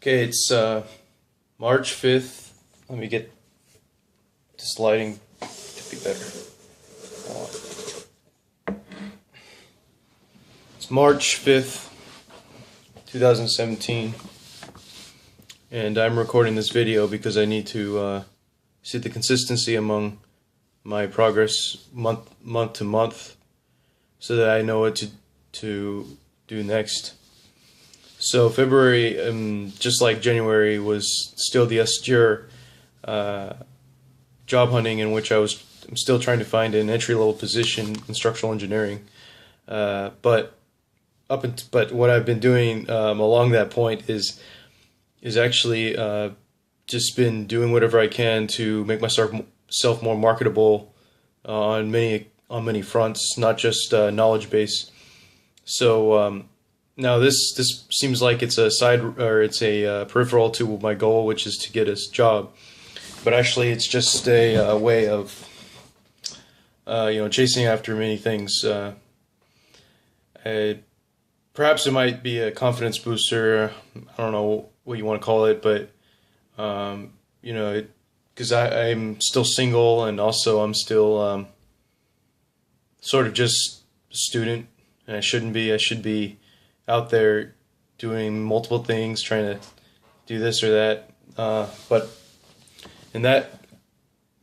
Okay, it's March 5th. Let me get this lighting to be better. It's March 5th, 2017, and I'm recording this video because I need to see the consistency among my progress month to month so that I know what to do next. So February, just like January, was still the austere job hunting in which I'm still trying to find an entry-level position in structural engineering. But what I've been doing along that point is actually just been doing whatever I can to make myself more marketable on many fronts, not just knowledge base. So now this seems like it's a peripheral to my goal, which is to get a job, but actually it's just a way of chasing after many things. Perhaps it might be a confidence booster. I don't know what you want to call it, but because I'm still single, and also I'm still sort of just a student, and I shouldn't be. I should be out there doing multiple things, trying to do this or that. But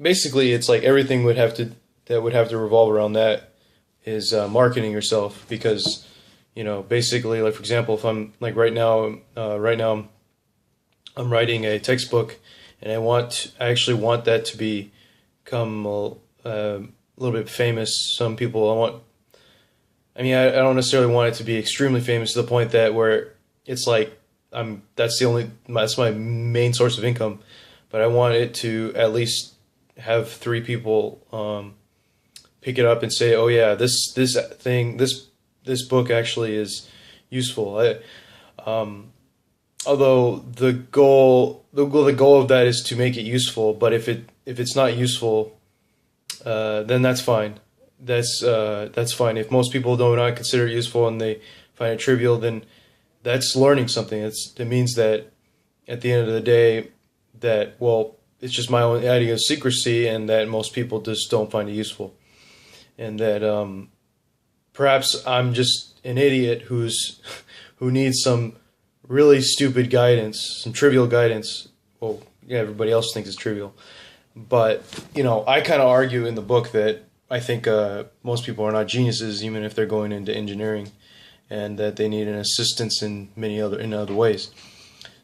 basically, it's like everything would have to revolve around that is marketing yourself, because basically, like, for example, if I'm like right now I'm writing a textbook, and I actually want that to become a little bit famous. Some people I don't necessarily want it to be extremely famous to the point that where it's like that's my main source of income, but I want it to at least have 3 people pick it up and say, oh yeah, this book actually is useful. Although the goal of that is to make it useful, but if it's not useful, then that's fine. That's fine. If most people do not consider it useful and they find it trivial, then that's learning something. It means that at the end of the day, that, well, it's just my own idiosyncrasy, and that most people just don't find it useful, and that perhaps I'm just an idiot who needs some really stupid guidance, some trivial guidance. Well, yeah, everybody else thinks it's trivial, but I kind of argue in the book that I think most people are not geniuses, even if they're going into engineering, and that they need an assistance in other ways.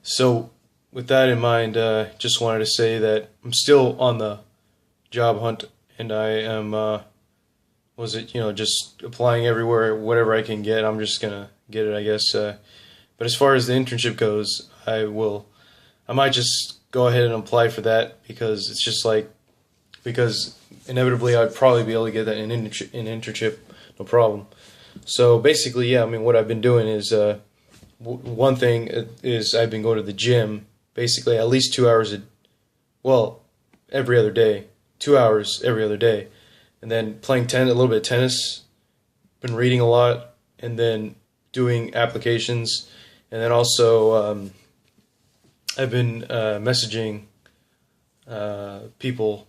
So with that in mind, just wanted to say that I'm still on the job hunt, and I am just applying everywhere, whatever I can get. I'm just gonna get it, I guess. But as far as the internship goes, I might just go ahead and apply for that, because it's just because inevitably I'd probably be able to get that in internship, no problem. So basically, yeah, what I've been doing is one thing is I've been going to the gym basically at least 2 hours every other day, 2 hours every other day, and then playing a little bit of tennis, been reading a lot, and then doing applications, and then also I've been messaging people.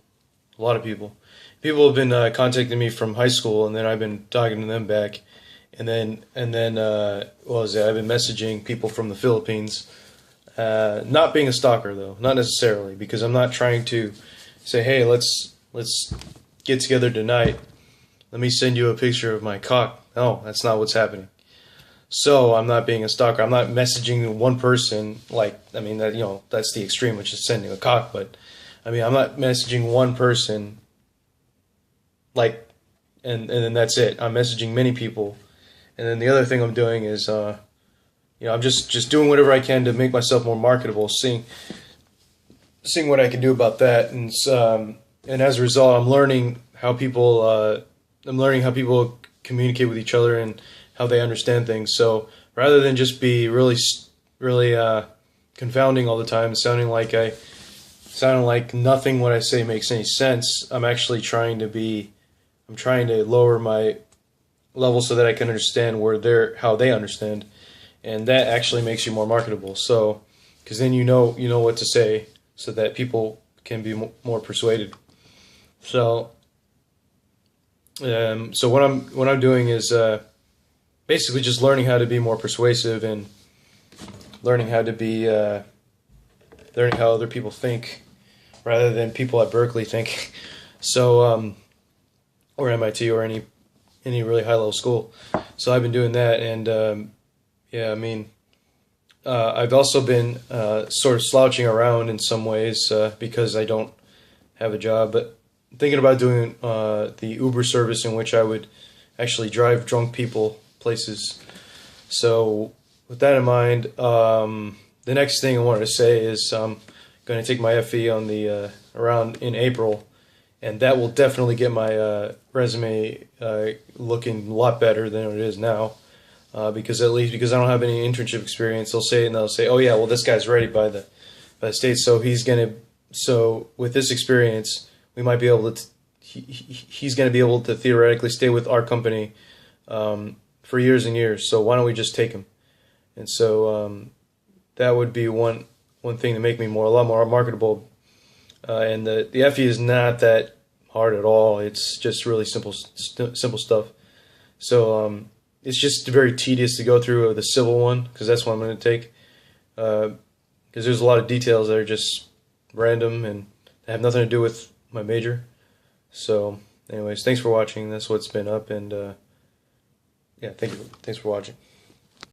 A lot of people have been contacting me from high school, and then I've been talking to them back, and then I've been messaging people from the Philippines. Not being a stalker, though, not necessarily, because I'm not trying to say, hey, let's get together tonight, let me send you a picture of my cock. No, that's not what's happening. So I'm not being a stalker. I'm not messaging one person that's the extreme, which is sending a cock, but I'm not messaging one person and then that's it. I'm messaging many people. And then the other thing I'm doing is I'm just doing whatever I can to make myself more marketable, seeing what I can do about that, and as a result, I'm learning how people communicate with each other and how they understand things. So rather than just be really confounding all the time, sounding like nothing what I say makes any sense, I'm actually trying to lower my level so that I can understand how they understand, and that actually makes you more marketable. So because then you know what to say so that people can be more persuaded. So so what I'm doing is basically just learning how to be more persuasive and learning how to be learning how other people think rather than people at Berkeley think. So or MIT or any really high level school. So I've been doing that, and yeah, I mean, I've also been sort of slouching around in some ways because I don't have a job, but thinking about doing the Uber service in which I would actually drive drunk people places. So with that in mind, the next thing I wanted to say is I'm going to take my FE on the around in April, and that will definitely get my resume looking a lot better than it is now. Because at least because I don't have any internship experience, they'll say, oh yeah, well this guy's ready by the state, so with this experience, we might be able to. He's going to be able to theoretically stay with our company for years and years. So why don't we just take him? And so that would be one thing to make me a lot more marketable. And the FE is not that hard at all. It's just really simple stuff. So it's just very tedious to go through the civil one because that's what I'm going to take. Because there's a lot of details that are just random and have nothing to do with my major. So, anyways, thanks for watching. That's what's been up, and yeah, thanks for watching.